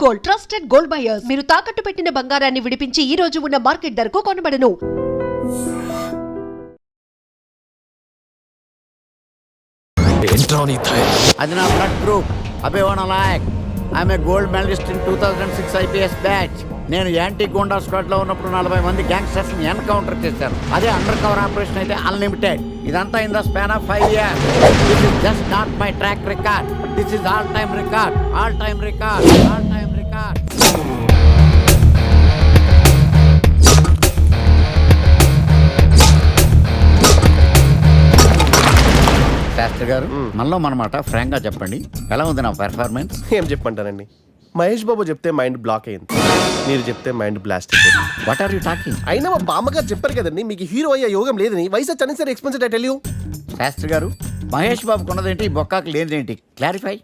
Gold, trusted gold buyers. మీరు తాకట్టు పెట్టిన బంగారాన్ని విడిపించి ఈ రోజు ఉన్న మార్కెట్ ధరకు కొనబడను. అది నా బ్లడ్ గ్రూప్. అభివాన్ అలాయక్. I'm a gold medalist in 2006 IPS batch. నేను యాంటీ గోండా స్క్వాడ్ లో ఉన్నప్పుడు 40 మంది గ్యాంగ్స్టర్స్ ని ఎన్కౌంటర్ చేశారు. అదే అండర్ కవర్ ఆపరేషన్ అయితే అన్లిమిటెడ్. ఇదంతా in the span of 5 years. This is just not my track record. This is all time record. All time record. All time record. Shastri గారు, మనలో మనమాట ఫ్రాంక్ గా చెప్పండి, ఎలా ఉంది నా పెర్ఫార్మెన్స్? ఏం చెప్పంటానండి, మహేష్ బాబు చెప్తే మైండ్ బ్లాక్ అయింది, మీరు చెప్తే మైండ్ బ్లాస్ట్ అయిపోయింది. What are you talking? అయినా మా బామ్మగారు చెప్పారు కదండి మీకు హీరో అయ్యే యోగం లేదని. వయసు వచ్చని sir expensive I tell you. Shastri garu, Mahesh బాబుకు ఉన్నదేంటి, బొక్కాకు లేనిదేంటి? క్లారిఫై.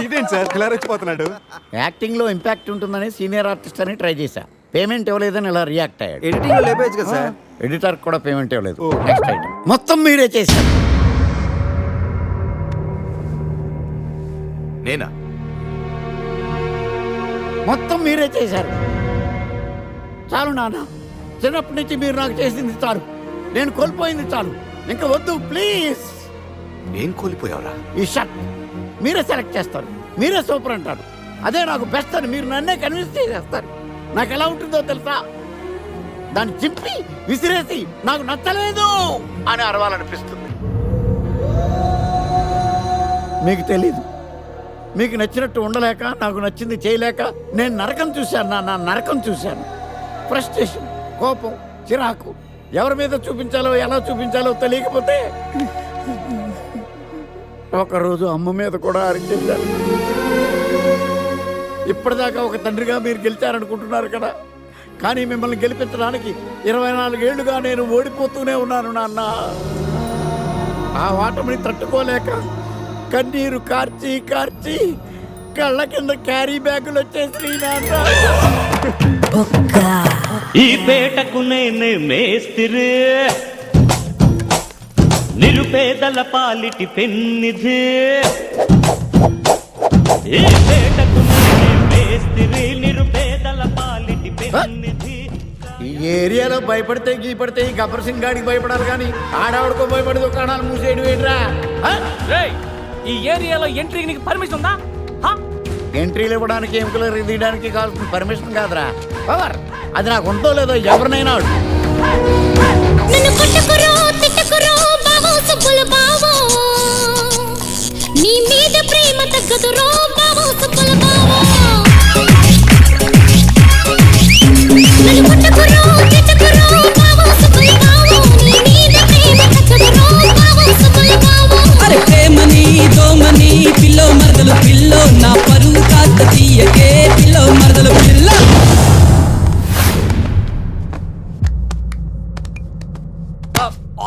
ఇదేంటి సార్ ఇలా రెచ్చిపోతున్నాడు? యాక్టింగ్ లో ఇంపాక్ట్ ఉంటుందని సీనియర్ ఆర్టిస్ట్ అని ట్రై చేశా. పేమెంట్ ఇవ్వలేదని ఇలా రియాక్ట్ అయ్యాడు. ఎడిటింగ్ లో లేపేయచ్చు కదా సార్. ఎడిటర్ కూడా పేమెంట్ ఇవ్వలేదు. నెక్స్ట్ ఐటమ్ మొత్తం మీరే చేశారు. నేనా? మొత్తం మీరే చేశారు. చాలు నాన్న, చిన్నప్పటి నుంచి మీరు నాకు చేసింది చాలు. నేను కోల్పోయింది చాలు. ఇంకా వద్దు ప్లీజ్. ఏం కోల్పోయావురా? ఈ షర్ట్ మీరే సెలెక్ట్ చేస్తారు, మీరే సూపర్ అంటారు. అదే నాకు బెస్ట్ అని మీరు నన్నే కన్విన్స్ చేసేస్తారు. నాకు ఎలా ఉంటుందో తెలుసా? దాన్ని చింపి విసిరేసి నాకు నచ్చలేదు అని అరవాలనిపిస్తుంది. మీకు తెలీదు. మీకు నచ్చినట్టు ఉండలేక, నాకు నచ్చింది చేయలేక నేను నరకం చూశాను. నా నరకం చూశాను. ఫ్రస్ట్రేషన్, కోపం, చిరాకు, ఎవరి మీద చూపించాలో ఎలా చూపించాలో తెలియకపోతే ఒకరోజు అమ్మ మీద కూడా అరిచేశాను. ఇప్పటిదాకా ఒక తండ్రిగా మీరు గెలిచారనుకుంటున్నారు కదా, కానీ మిమ్మల్ని గెలిపించడానికి 24 ఏళ్లుగా నేను ఓడిపోతూనే ఉన్నాను నాన్న. ఆ ఓటమిని తట్టుకోలేక కన్నీరు కార్చి కార్చి కళ్ళ కింద క్యారీ బ్యాగులు వచ్చేసి నాన్న. ఈ పేటకు నేనే మేస్తిరి, నిరుపేదల పాలిటి పెన్నిధి. ఈ పేటకు నేనే మేస్తిరి, నిరుపేదల పాలిటి పెన్నిధి. ఈ ఏరియాలో భయపడితే గీపడితే ఈ గబ్బర్ సింగ్ గాడికి భయపడాలి, కానీ ఆడవాడికో భయపడి దుకాణాలు మూసేయడం ఏంట్రా? ఈ ఏరియాలో ఎంట్రీకి నీకు పర్మిషన్ ఉందా? ఎంట్రీలు ఇవ్వడానికి, ఎముకలు తీయడానికి కావాల్సిన పర్మిషన్ కాదురా, పవర్. అది నాకు ఉందో లేదో ఎవరినైనా నీ మీద ప్రేమ తగ్గదు రో బావో సుబ్బల బావో. నన్ను కొట్టకురో తిట్టకురో బావో సుబ్బల బావో. నీ మీద ప్రేమ తగ్గదు రో బావో సుబ్బల బావో. అరే ప్రేమని దోమని పిల్లో మరదలు పిల్లో, నా పరువు కాస్త తీయకే పిల్లో మరదలు పిల్ల.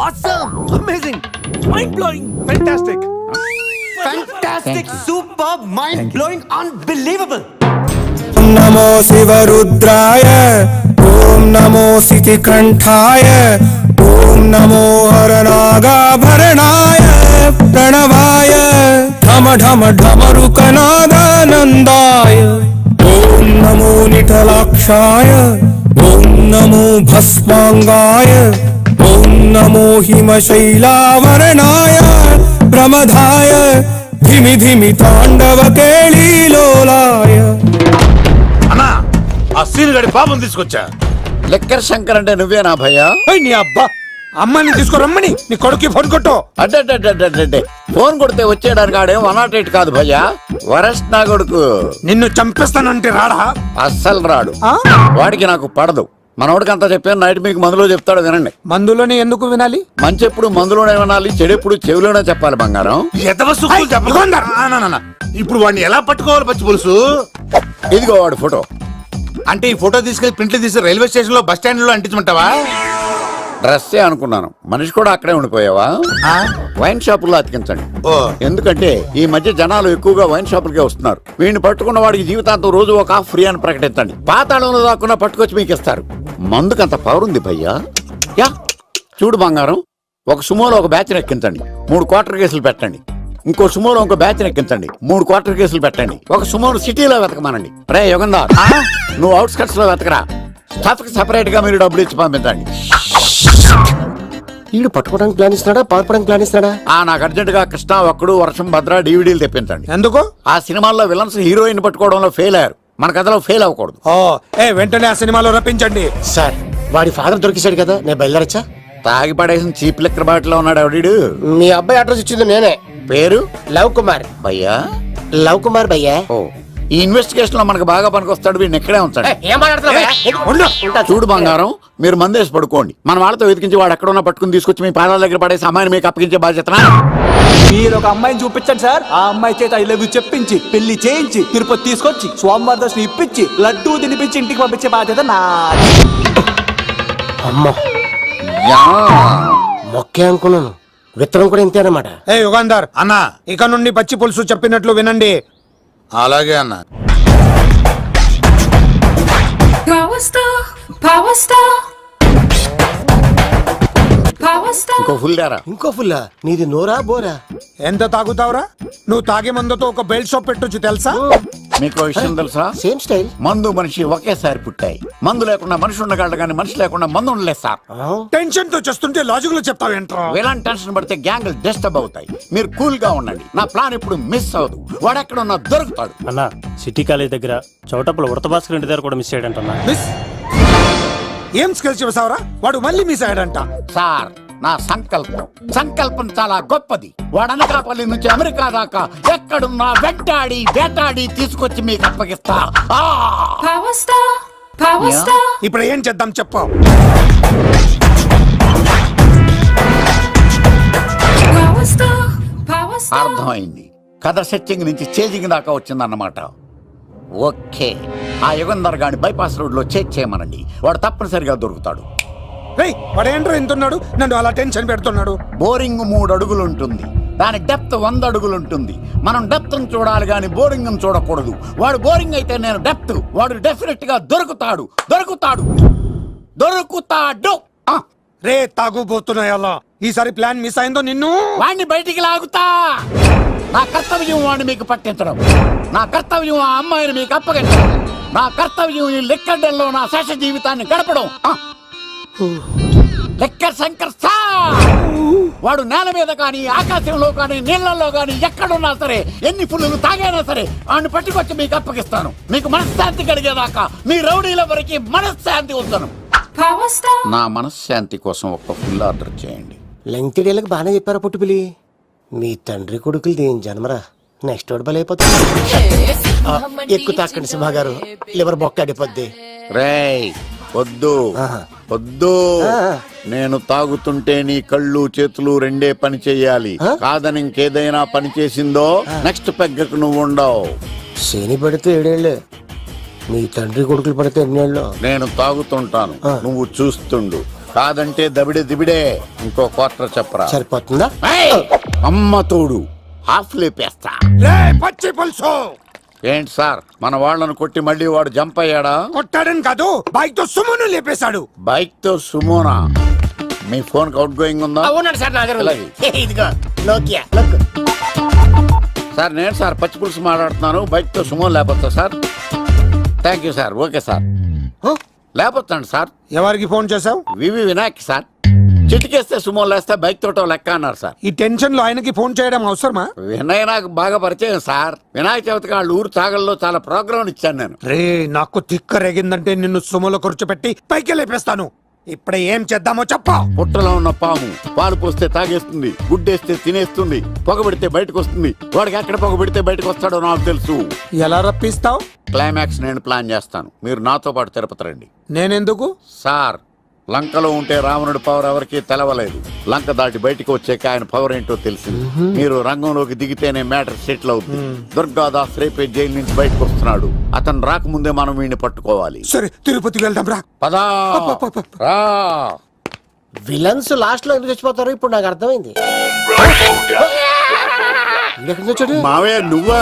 Awesome! Amazing! Mind-blowing! Fantastic! Fantastic! Superb! Mind-blowing! Unbelievable! नमो शिवरुद्राय, ओम नमो सितिकंठाय, ओम नमो हरनागाभरणाय प्रणवाय, ढम ढम ढमरुकनादानन्दाय, ओम नमो निटलाक्षाय, ओम नमो भस्मांगाय, ओम नमो हिमशैलावरणाय प्रमदाय, धिमि धिमि तांडव केळीलोलाय. అన్నా, ఆ సీన్ గడి బాబుని తీసుకొచ్చా. లెక్కర్ శంకర్ అంటే నువ్వేనా భయ్యా? నీ అబ్బా, అమ్మాయిని తీసుకురమ్మని నీ కొడుకు ఫోన్ కొట్టు. అడ్డే ఫోన్ కొడితే వచ్చేయడానికి ఆడేం 108 కాదు భయ్యా, వరస్ట్ నా కొడుకు. నిన్ను చంపేస్తానంటే రాడా? అస్సలు రాడు. వాడికి నాకు పడదు. మనోడికి అంతా చెప్పాను, నైట్ మీకు మందులో చెప్తాడు వినండి. మందులోనే ఎందుకు వినాలి? మంచి ఎప్పుడు మందులోనే వినాలి, చెడు ఎప్పుడు చెవిలోనే చెప్పాలి బంగారం. ఇప్పుడు వాడిని ఎలా పట్టుకోవాలి పచ్చి పులుసు? ఇదిగో వాడు ఫోటో. అంటే ఈ ఫోటో తీసుకెళ్లి ప్రింట్లు తీసి రైల్వే స్టేషన్ లో బస్ స్టాండ్ లో అంటించమంటావా? డ్రెస్సే అనుకున్నాను, మనిషి కూడా అక్కడే ఉండిపోయావా? వైన్ షాపుల్లో అతికించండి. ఎందుకంటే ఈ మధ్య జనాలు ఎక్కువగా వైన్ షాపులకే వస్తున్నారు. వీడిని పట్టుకున్న వాడికి జీవితాంతం రోజు ఒక ఆఫ్ ఫ్రీ అని ప్రకటించండి. పాతాళంలో దాక్కున్నా పట్టుకొచ్చి మీకు ఇస్తారు. మందుకంత పవర్ ఉంది భయ్యా. యా చూడు బంగారం, ఒక సుమోలో ఒక బ్యాచ్ ఎక్కించండి, 3 క్వార్టర్ కేసులు పెట్టండి. ఇంకో సుమోలో ఇంకో బ్యాచ్ ఎక్కించండి, 3 క్వార్టర్ కేసులు పెట్టండి. ఒక సుమోను సిటీలో వెతకమానండి. రే యుగంధర్, నువ్వు అవుట్స్కట్స్ లో వెతకరా. స్టాఫ్ కి సెపరేట్ గా మీరు డబ్బులు ఇచ్చి పంపించండి. వీడు పట్టుకోవడానికి ప్లాన్ ఇస్తున్నాడా, పారిపోవడానికి ప్లాన్ ఇస్తున్నాడా? నాకు అర్జెంట్ గా కృష్ణ, ఒక్కడు, వర్షం, భద్ర డివిడీలు తెప్పించండి. ఎందుకు? ఆ సినిమాల్లో విలన్స్ హీరోయిన్ పట్టుకోవడంలో ఫెయిల్ అయ్యారు, మన కథలో ఫెయిల్ అవ్వకూడదు. వెంటనే ఆ సినిమాలో రప్పించండి. సార్, వాడి ఫాదర్ దొరికేశాడు కదా, నేను బయలుదేరచ్చా? తాగి పడేసిన చీప్ లెక్కర్ బాటిలో ఉన్నాడు ఎవడీడు. మీ అబ్బాయి అడ్రస్ ఇచ్చింది నేనే. పేరు లవ్ కుమార్. భయ్యా? లవ్ కుమార్ భయ్యా. ఓ, ఈ ఇన్వెస్టిగేషన్ లో మనకు బాగా పనికొస్తాడు, వీడిని ఎక్కడే ఉంచాడు. ఏం మాట్లాడుతున్నావు? చూడు బంగారం, మీరు మందేసి పడుకోండి, మన వాళ్ళతో వెతికించి వాడు ఎక్కడ ఉన్నా పట్టుకుని తీసుకొచ్చి మీ పాదాల దగ్గర పడేసి అమ్మాయిని మీకు అప్పగించే బాధ్యత. మీరు ఒక అమ్మాయిని చూపించండి సార్. ఆ అమ్మాయి చేత ఐ లవ్ యూ చెప్పించి పెళ్లి చేయించి తిరుపతి తీసుకొచ్చి స్వామివారి దర్శనం ఇప్పించి లడ్డూ తినిపించి ఇంటికి పంపించే బాధ్యత నాది. అమ్మా, మొక్కే అనుకున్నాను, విత్తనం కూడా ఇంతే అన్నమాట. యుగాంధర్ అన్న, ఇక నుండి పచ్చి పులుసు చెప్పినట్లు వినండి. అలాగే అన్న. ఇంకో ఫుల్ దారా. ఇంకో ఫుల్లా? నీది నోరా బోరా? ఎంత తాగుతావురా? నువ్వు తాగే మందుతో ఒక బెల్ట్ షాప్ పెట్టొచ్చు తెలుసా? మీకు విషయం తెలుసా? Same style. మందు మనిషి ఒకేసారి పుట్టాయి. మందు లేకుండా మనిషి ఉండగలడు కానీ మనిషి లేకుండా మందు ఉండలేదు సార్. టెన్షన్ తో చేస్తుంటే లాజిక్ లో చెప్తావేంట్రా? ఎలాంటి టెన్షన్ పడితే గ్యాంగ్లు డిస్టర్బ్ అవుతాయి. మీరు కూల్ గా ఉండండి, నా ప్లాన్ ఇప్పుడు మిస్ అవ్వదు. వాడెక్కడ ఉన్నా దొరుకుతాడు. అన్న, సిటీ కాలేజ్ దగ్గర చౌటప్పుల ఉడత భాస్కర్ ఇంటి దగ్గర కూడా మిస్ అయ్యాడంట. మిస్ ఏం స్కిల్స్ చేసావురా? వాడు మళ్ళీ మిస్ అయ్యాడంట. సార్, నా సంకల్పం చాలా గొప్పది. వాడు అనకాపల్లి నుంచి అమెరికా దాకా ఎక్కడున్నా వెంటాడి వేటాడి తీసుకొచ్చి మీకు అప్పగిస్తా. ఇప్పుడు ఏం చేద్దాం చెప్పు. అర్థమైంది. కథ సెట్టింగ్ నుంచి చేజింగ్ దాకా వచ్చిందన్నమాట. ఓకే, ఆ యుగంధర్ గాని బైపాస్ రోడ్ లో చేజ్ చేయమనండి, వాడు తప్పనిసరిగా దొరుకుతాడు. వాడేంట్రా ఎంతున్నాడు, నన్ను అలా టెన్షన్ పెడుతున్నాడు. బోరింగ్ 3 అడుగులు ఉంటుంది, దాని డెప్త్ 100 అడుగులు ఉంటుంది. మనం డెప్త్ చూడాలి గాని బోరింగ్ చూడకూడదు. వాడు బోరింగ్ అయితే నేను డెప్త్. వాడు డెఫినెట్ గా దొరుకుతాడు. రే తాగుబోతున్నాయల్లా, ఈసారి ప్లాన్ మిస్ అయిందో నిన్ను వాడిని బయటికి లాగుతా. నా కర్తవ్యం వాడిని మీకు పట్టించడం, నా కర్తవ్యం ఆ అమ్మాయిని మీకు అప్పగించడం, నా కర్తవ్యం ఈ లెక్కడ్డల్లో నా శేష జీవితాన్ని గడపడం. లెక్కర్ శంకర్ సార్, వాడు నేల మీద కానీ ఆకాశంలో కానీ నీళ్లలో కానీ ఎక్కడున్నా సరే, ఎన్ని ఫుల్లు తాగైనా సరే వాడిని పట్టుకొచ్చి మీకు అప్పగిస్తాను. మీకు మనశ్శాంతి కలిగేదాకా మీ రౌడీల వరకు మనశ్శాంతి ఉంచను. నా మనశ్శాంతి కోసం ఒక ఫుల్ ఆర్డర్ చేయండి. లెంగ్త్ డేలకు బాగానే చెప్పారా పుట్టుపిలి? మీ తండ్రి కొడుకులు దేని జన్మరా, నెక్స్ట్ వాడు బలైపోతుంది. ఎక్కువ తాకండి సింహ గారు, లివర్ బొక్క అడిపోద్ది. రేయ్ వద్దు వద్దు, నేను తాగుతుంటే నీ కళ్ళు చేతులు రెండే పని చెయ్యాలి. కాదని ఇంకేదైనా పని చేసిందో నెక్స్ట్ పెగ్గకు నువ్వు ఉండవు. శని పడితే 7 ఏళ్ళే, మీ తండ్రి కొడుకులు పడితే 8 ఏళ్ళు. నేను తాగుతుంటాను, నువ్వు చూస్తుండు. కాదంటే దబిడే దిబిడే. ఇంకో క్వార్టర్ చెప్పరా? సరిపోతుందా? అమ్మ తోడు హాఫ్ లేపేస్తా. పచ్చి పులుసు ఏంటి సార్, మన వాళ్ళను కొట్టి మళ్ళీ వాడు జంప్ అయ్యాడా? కొట్టాడని కాదు, బైక్ తో సుమోను లేపేశాడు. బైక్ తో సుమోనా? మీ ఫోన్ అవుట్ గోయింగ్ ఉందా? అవునండి సార్, నా దగ్గర అలాగే. ఇదిగో నోకియా. సార్ నేను సార్ పచ్చి పులుసు మాట్లాడుతున్నాను. బైక్ తో సుమో లేకపోతా sir? Thank you sir. Okay sir, లేకపోతాండి సార్. ఎవరికి ఫోన్ చేసావు? V V Vinayak sir. చిటికేస్తే సుమో లేస్తే బైక్ తోటో లెక్క అన్నారు సార్. ఈ టెన్షన్ లో ఆయనకి ఫోన్ చేయడం అవసరమా? వినయ్ నాకు బాగా పరిచయం సార్. వినాయక చవితికి వాళ్ళ ఊరు చాగల్లో చాలా ప్రోగ్రాం ఇచ్చాను నేను. రే, నాకు తిక్క రేగిందంటే నిన్ను సుమోలో కూర్చోపెట్టి పైకి లేపేస్తాను. ఇప్పుడే ఏం చేద్దామో చెప్పా. పుట్టలో ఉన్న పాము పాలు పోస్తే తాగేస్తుంది, గుడ్డేస్తే తినేస్తుంది, పొగబెడితే బయటకు వస్తుంది. వాడికి ఎక్కడ పొగబెడితే బయటకు వస్తాడో నాకు తెలుసు. ఎలా రప్పిస్తావు? క్లైమాక్స్ నేను ప్లాన్ చేస్తాను, మీరు నాతో పాటు తిరుపతి రండి. నేనెందుకు? సార్, లంకలో ఉంటే రావణుడి పవర్ ఎవరికీ తెలవలేదు. లంక దాటి బయటకు వచ్చాక ఆయన పవర్ ఏంటో తెలిసింది. మీరు రంగంలోకి దిగితేనే మ్యాటర్ సెటిల్ అవుతుంది. దుర్గాదాస్ రేపే జైలు నుంచి బయటకు వస్తున్నాడు. అతను రాకముందే మనం వీడిని పట్టుకోవాలి. సరే, తిరుపతి వెళ్దాం రా. పదా రా. విలన్స్ లాస్ట్ లో ఎందుకు చచ్చిపోతారు ఇప్పుడు నాకు అర్థమైంది. మావయ్య నువ్వా?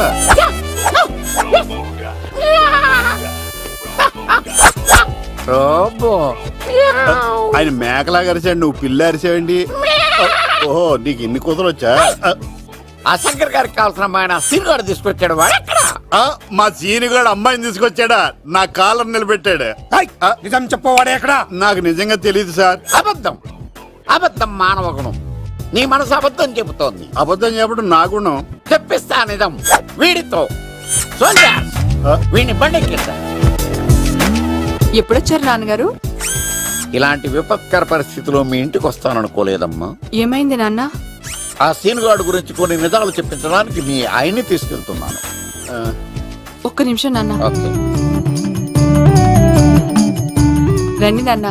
ఆయన మేకలాగా అరిచాడు, నువ్వు పిల్ల అరిచావండి. ఓహో, నీకు ఇన్ని కూతురు వచ్చా? ఆ శంకర్ గారికి కావాల్సిన అమ్మాయి సీన్ గారు తీసుకొచ్చాడు. వాడు ఎక్కడ? మా సీనుగాడు అమ్మాయిని తీసుకొచ్చాడా? నా కాలర్ నిలబెట్టాడు. నిజం చెప్పవాడే ఎక్కడ? నాకు నిజంగా తెలియదు సార్. అబద్ధం, అబద్ధం మానవ గుణం. నీ మనసు అబద్ధం చెబుతోంది. అబద్ధం చెప్పడం నా గుణం. చెప్పిస్తా నిజం వీడితో. సోల్జర్స్, వీడిని బండెక్కిస్తా. ఎప్పుడొచ్చారు నాన్నగారు? ఇలాంటి విపత్కర పరిస్థితిలో మీ ఇంటికి వస్తాననుకోలేదమ్మా. ఏమైంది నాన్న? ఆ సీనుగాడు గురించి కొన్ని నిజాలు చెప్పించడానికి మీ ఆయన్ని తీసుకెళ్తున్నాను. ఒక్క నిమిషం నాన్న. ఓకే. రండి నాన్న.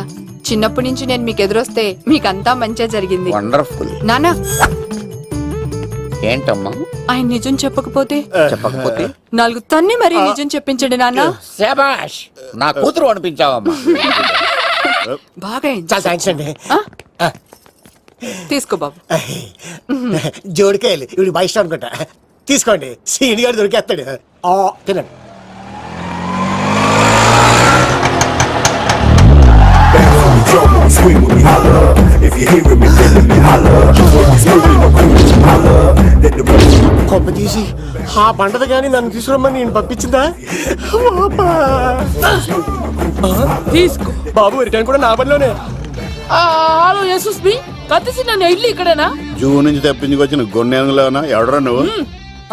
చిన్నప్పటి నుంచి నేను మీకు ఎదురొస్తే మీకంతా మంచిగా జరిగింది. వండర్ఫుల్. నాన్న, ఏంటమ్మా? ఆయన నిజం చెప్పకపోతే చెప్పకపోతే 4 తన్ని మరీ నిజం చెప్పించండి నాన్న. శభాష్, నా కూతురు అనిపించావమ్మా. బాగా చాలా థ్యాంక్స్ అండి. తీసుకో బాబు. జోడికాయలు ఇవి బాగా ఇష్టం అనుకుంటా. తీసుకోండి, సీని గారు దొరికేస్తాడు. తినండి. కొమ్మ తీసి ఆ పంటది కానీ నన్ను తీసుకురమ్మని నేను పంపించిందా? తీసుకో బాబు, రిటర్న్ కూడా నా పనిలోనే. హలో యశస్వి, కత్తిసి నన్ను ఇల్లు ఇక్కడేనా? జూ నుంచి తప్పించుకొచ్చిన గొన్నెంగులోనా? ఎవడరా నువ్వు?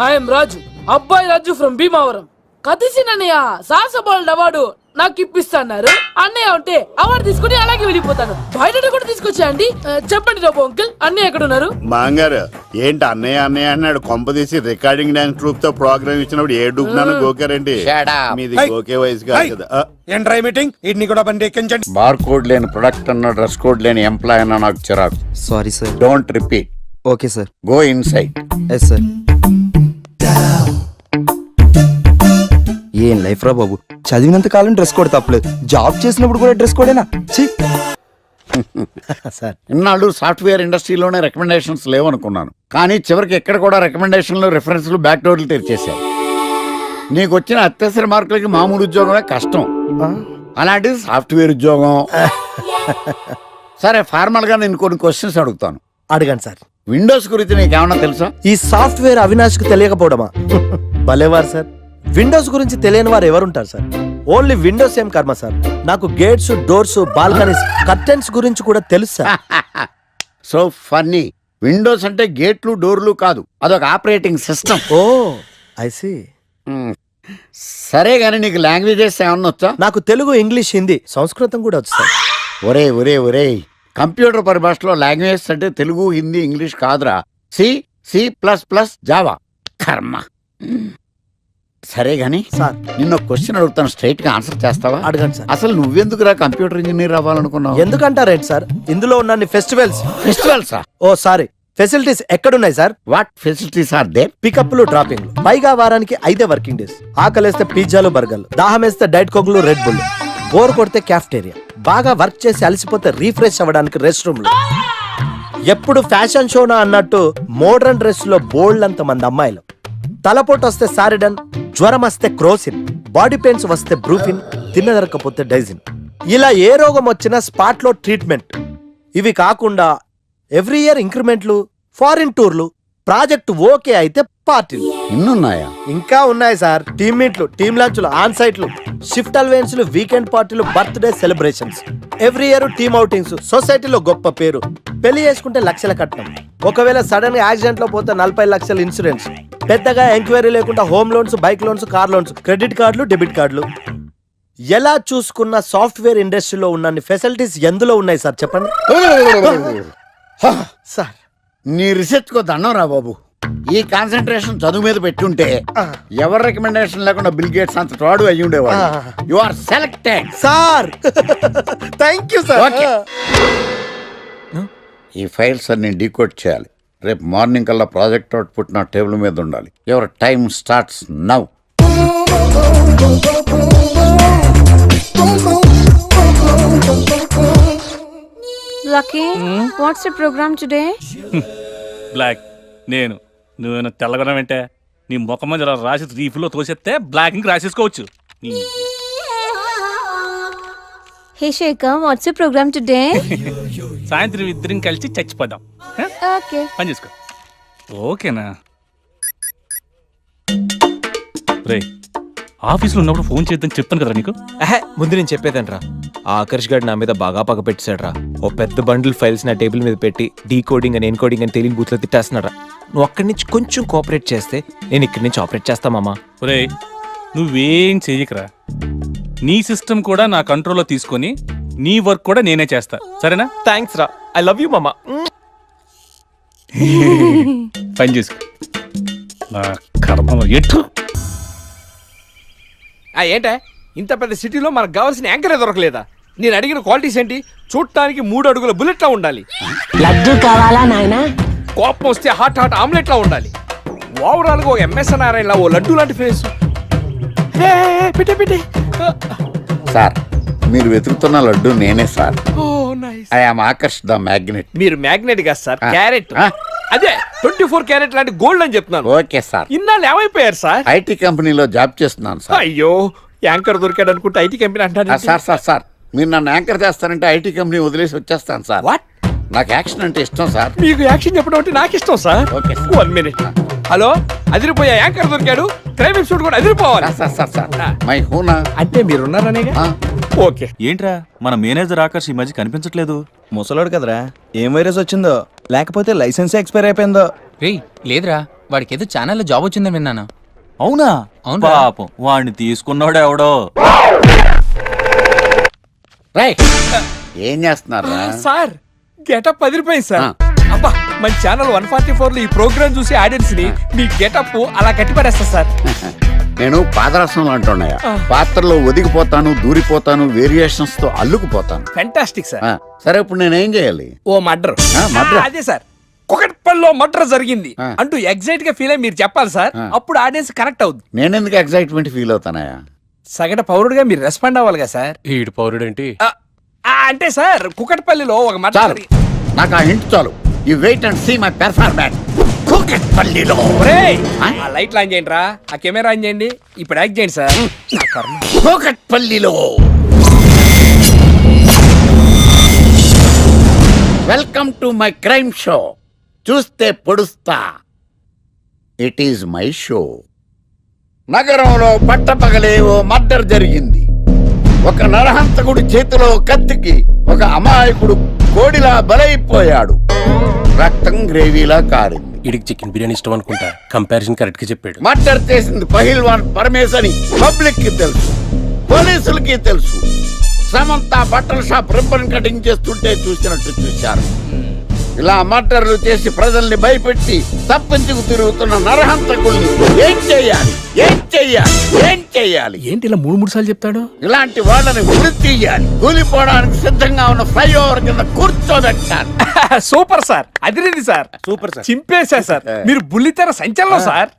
ఐఎమ్ రాజు, అబ్బాయి రాజు ఫ్రమ్ భీమావరం. కత్తిసి నన్నయ్య సాహసబాలుడు అవార్డు నాకు ఇప్పిస్తున్నారు. అన్నయ్య ఉంటే అవార్డు తీసుకుని అలాగే వెళ్ళిపోతాను. బయట కూడా తీసుకొచ్చా అండి. చెప్పండి రాబు అంకుల్, అన్నయ్య ఎక్కడ ఉన్నారు? మాంగారు ఏంటి అన్నయ్య అన్నయ్య అన్నాడు? కొంప తీసి రికార్డింగ్ డాన్స్ ట్రూప్ తో ప్రోగ్రామ్ ఇచ్చినప్పుడు ఏ డూబ్నాను గోకారండి? మీది గోకే వయసు కాదు కదా. ఏంట్రై మీటింగ్? ఇడ్ని కూడా బండి ఎక్కించండి. బార్ కోడ్ లేని ప్రొడక్ట్ అన్న, డ్రెస్ కోడ్ లేని ఎంప్లాయ్ అన్న నాకు చిరాకు. Sorry sir. Don't repeat. Okay sir. Go inside. Yes sir. ఏం లైఫ్ రా బాబు, చదివినంత కాలం డ్రెస్ కోడ్ తప్పలేదు, జాబ్ చేసినప్పుడు కూడా డ్రెస్ కోడేనా? సార్, ఇన్నాళ్ళు సాఫ్ట్వేర్ ఇండస్ట్రీలోనే రికమెండేషన్స్ లేవనుకున్నాను, కానీ చివరికి ఎక్కడ కూడా రికమెండేషన్లు, రిఫరెన్స్లు, బ్యాక్ డోర్లు తెరిచేశారు. నీకు వచ్చిన అత్యవసర మార్కులకి మామూలు ఉద్యోగమే కష్టం, అలాంటిది సాఫ్ట్వేర్ ఉద్యోగం. సరే, ఫార్మల్ గా నేను కొన్ని క్వశ్చన్స్ అడుగుతాను. అడగండి సార్. విండోస్ గురించి నీకేమన్నా తెలుసా? ఈ సాఫ్ట్వేర్ అవినాష్ కు తెలియకపోవడమా? భలేవారు సార్. విండోస్ గురించి తెలియని వారు ఎవరుంటారు సార్? ఓన్లీ విండోస్ ఏం కర్మ సార్, నాకు గేట్స్, డోర్స్, బాల్కనీస్, కర్టెన్స్ గురించి కూడా తెలుసు సార్. So funny. విండోస్ అంటే గేట్లు, డోర్లు కాదు, అదొక operating system. Oh I see. సరే గానీ నీకు లాంగ్వేజెస్ ఏమన్నా వచ్చా? నాకు తెలుగు, ఇంగ్లీష్, హిందీ, సంస్కృతం కూడా వచ్చు సార్. ఒరే ఒరే ఒరే, కంప్యూటర్ పరిభాషలో లాంగ్వేజెస్ అంటే తెలుగు, హిందీ, ఇంగ్లీష్ కాదురా. C, C++, Java. కర్మ. సరే గాని సార్, నిన్న క్వశ్చన్ అడుగుతాను, స్ట్రైట్ గా ఆన్సర్ చేస్తావా? అడగండి సార్. అసలు నువ్వెందుకురా కంప్యూటర్ ఇంజనీర్ అవ్వాలనుకున్నావు? ఎందుకంటారేంటి సార్, ఇందులో ఉన్న ఫెస్టివల్సా? ఓ సారీ, ఫెసిలిటీస్ ఎక్కడున్నాయి sir? What facilities are there? పికప్లు, డ్రాపింగ్లు, పైగా వారానికి 5 వర్కింగ్ డేస్. ఆకలేస్తే పిజ్జాలు, బర్గర్లు, దాహం వేస్తే డైట్ కోక్లు, రెడ్ బుల్, బోర్ కొడితే క్యాఫ్టేరియా, బాగా వర్క్ చేసి అలసిపోతే రీఫ్రెష్ అవ్వడానికి రెస్ట్ రూమ్లు. ఎప్పుడు ఫ్యాషన్ షోనా అన్నట్టు మోడర్న్ డ్రెస్ లో బోల్డ్ అంత మంది అమ్మాయిలు. తలపోటు వస్తే సారిడన్, జ్వరం వస్తే క్రోసిన్, బాడీ పెయిన్స్ వస్తే బ్రూఫిన్, తిన్నదరకపోతే డైజిన్. ఇలా ఏ రోగం వచ్చినా స్పాట్ లో ట్రీట్మెంట్. ఇవి కాకుండా ఎవ్రీ ఇయర్ ఇంక్రిమెంట్లు, ఫారిన్ టూర్లు, ప్రాజెక్ట్ ఓకే అయితే పార్టీలు. ఇన్నున్నాయా? ఇంకా ఉన్నాయి సార్. టీమ్ మీట్లు, టీమ్ లంచ్లు, ఆన్ సైట్లు, షిఫ్ట్ అలవెన్స్లు, వీకెండ్ పార్టీలు, birthday celebrations, every year team outings, సొసైటీలో గొప్ప పేరు. పెళ్లి చేసుకుంటే లక్షల కట్నం, ఒకవేళ సడన్ గా యాక్సిడెంట్ లో పోతే 40 లక్షల ఇన్సూరెన్స్, పెద్దగా ఎంక్వైరీ లేకుండా home loans, bike loans, car loans, credit కార్డులు, డెబిట్ కార్డులు. ఎలా చూసుకున్న సాఫ్ట్వేర్ ఇండస్ట్రీలో ఉన్న ఫెసిలిటీస్ ఎందులో ఉన్నాయి సార్ చెప్పండి. సార్, నీ రీసెర్చ్ కో దండం రా బాబు. ఈ కాన్సన్ట్రేషన్ చదువు మీద పెట్టుంటే ఎవరి రికమెండేషన్ లేకుండా బిల్ గేట్స్ అంత తోడు అయ్యి ఉండేవాడు. You are selected sir. Thank you sir. ఈ ఫైల్స్ అన్ని డీకోడ్ చేయాలి. రేపు మార్నింగ్ కల్లా ప్రాజెక్ట్ అవుట్పుట్ నా టేబుల్ మీద ఉండాలి. Your time starts now. Lucky, what's the program today? Block. నేను నువ్వేనా తెల్లగొనం అంటే నీ ముఖం మీద ఇలా రాసి రీఫ్లో తోసేస్తే బ్లాక్ ఇంక రాసేసుకోవచ్చు. Hey Shekhar, what's your program today? సాయంత్రం ఇద్దరం కలిసి చచ్చిపోదాం. Okay. పని చేసుకో. ఓకేనా? రే, ఆఫీస్లో ఉన్నప్పుడు ఫోన్ చేద్దని చెప్తాను కదా నీకు. ముందు నేను చెప్పేదంట్రా, ఆ ఆకర్ష్ గారు నా మీద బాగా పగ పెట్టాడురా. ఓ పెద్ద బండిల్ ఫైల్స్ నా టేబుల్ మీద పెట్టి డీకోడింగ్ అని ఎన్కోడింగ్ అని తెలియని బూత్లో తిట్టేస్తున్నారా. నువ్వు అక్కడి నుంచి కొంచెం కోఆపరేట్ చేస్తే నేను ఇక్కడి నుంచి ఆపరేట్ చేస్తా మామా. రే, నువ్వేం చెయ్యకరా. నీ సిస్టమ్ కూడా నా కంట్రోల్లో తీసుకొని నీ వర్క్ కూడా నేనే చేస్తా, సరేనా? థ్యాంక్స్ రా, ఐ లవ్ యూ మామా. పని చేసుకో. నా కర్మలో ఎట్టు. ఏంటే ఇంత పెద్ద సిటీలో మనకు కావాల్సిన యాంకరే దొరకలేదా? నేను అడిగిన క్వాలిటీస్ ఏంటి? చూడటానికి 3 అడుగుల బుల్లెట్లా ఉండాలి, లడ్డు కావాలా నాయనా? కోపం వస్తే హాట్ ఆమ్లెట్లా ఉండాలి, ఓవరాల్గా ఒక ఎంఎస్ నారాయణలా ఓ లడ్డు లాంటి ఫేస్. పెట్టే సార్, మీరు వెతుకుతున్న లడ్డు నేనే sir. Oh nice. I am Akarsh the magnet. మీరు మ్యాగ్నెట్ కాదు సార్, ఆ. క్యారెట్. ఆ. అదే 24 క్యారెట్ లాంటి గోల్డ్ అని చెప్తున్నాను. Okay sir. ఇన్నాళ్ళు ఏమైపోయారు సార్? ఐటీ కంపెనీలో జాబ్ చేస్తున్నాను సార్. అయ్యో, యాంకర్ దొరికాడు అనుకుంటే ఐటీ కంపెనీ అంటారు. సార్ మీరు నన్ను యాంకర్ చేస్తారంటే ఐటీ కంపెనీ వదిలేసి వచ్చేస్తాను సార్. వాట్? నాకు యాక్షన్ అంటే ఇష్టం సార్. మీకు యాక్షన్ చెప్పడం అంటే నాకు ఇష్టం sir. Okay sir. 1 minute. Hello, అదిరిపోయా యాంకర్ దొరికాడు, క్రైమ్ ఎపిసోడ్ కూడా అదిరిపోవాలి. Sir my హూనా. అంటే మీరున్నారనేగా. ఓకే. ఏంట్రా మన మేనేజర్ ఆకర్ష్ ఈ మధ్య కనిపించట్లేదు? ముసలాడు కదరా, ఏం వైరస్ వచ్చిందో లేకపోతే లైసెన్స్ ఎక్స్పైర్ అయిపోయిందో. రేయ్ లేదురా, వాడికి ఏదో ఛానల్లో జాబ్ వచ్చిందని విన్నాను. అవునా? అవును. పాపం వాడిని తీసుకున్నాడు ఎవడో. రైట్. ఏం చేస్తున్నారా? సార్ గెటప్ అదిరిపోయింది సార్. అబ్బా, మన ఛానల్ 144 లో ఈ ప్రోగ్రామ్ చూసి ఆడియన్స్ ని మీ గెటప్ అలా కట్టిపడేస్తా సార్. నేను పాదరసం అంటున్నాయా, పాత్రలో ఒదిగిపోతాను, దూరిపోతాను, వేరియేషన్స్ తో అల్లుకుపోతాను. Fantastic sir. సరే, ఇప్పుడు నేనేం చేయాలి? ఓ మర్డర్. murder? అదే సార్, కుకట్పల్లిలో మర్డర్ జరిగింది అంటూ ఎగ్జైట్ గా ఫీల్ అయ్యి మీరు చెప్పాలి సార్. అప్పుడు ఆడియన్స్ కనెక్ట్ అవుద్ది. నేనెందుకు ఎగ్జైట్మెంట్ ఫీల్ అవుతానయా? సగట పౌరుడుగా మీరు రెస్పాండ్ అవ్వాలి కదా సార్. ఈడు పౌరుడేంటి? అంటే సార్ కుకట్పల్లిలో ఒక మర్డర్ చాలు, నాకు ఆ హింట్ చాలు. You wait and see my performance. కూకట్పల్లిలో. ఆ లైట్లు ఆన్ చేయండి రా, ఆ కెమెరా ఆన్ చేయండి, ఇప్పుడు యాక్ట్ చేయండి సార్. నా కర్మ. కూకట్పల్లిలో. Welcome to my crime show. చూస్తే పొడుస్తా. It is my show. నగరంలో పట్టపగలే ఓ మర్డర్ జరిగింది. ఒక నరహంతకుడి చేతిలో కత్తికి ఒక అమాయకుడు కోడిలా బలైపోయాడు. రక్తం గ్రేవీలా కారింది. ఇడికి చికెన్ బిర్యానీ ఇష్టం అనుకుంటా. కంపారిజన్ కరెక్ట్ గా చెప్పాడు. మర్డర్ చేసింది పహిల్వాన్ పరమేశ్ అని పబ్లిక్ కి తెలుసు, పోలీసులకి తెలుసు. సమంత బట్టల షాప్ రిబ్బన్ కటింగ్ చేస్తుంటే చూసినట్టు చూశారు. ఇలా మర్డర్లు చేసి ప్రజల్ని భయపెట్టి తప్పించుకు తిరుగుతున్న నరహంతకుల్ని ఏం చెయ్యాలి? ఏంటి ఇలా 3 సార్లు చెప్తాడు? ఇలాంటి వాళ్ళని ఉరి తీయాలి. కూలిపోవడానికి సిద్ధంగా ఉన్న ఫ్లైఓవర్ కింద కూర్చోబెట్టాలి. సూపర్ సార్, అదిరింది సార్. Super sir. చింపేశా సార్, మీరు బుల్లితెర సంచలనం సార్.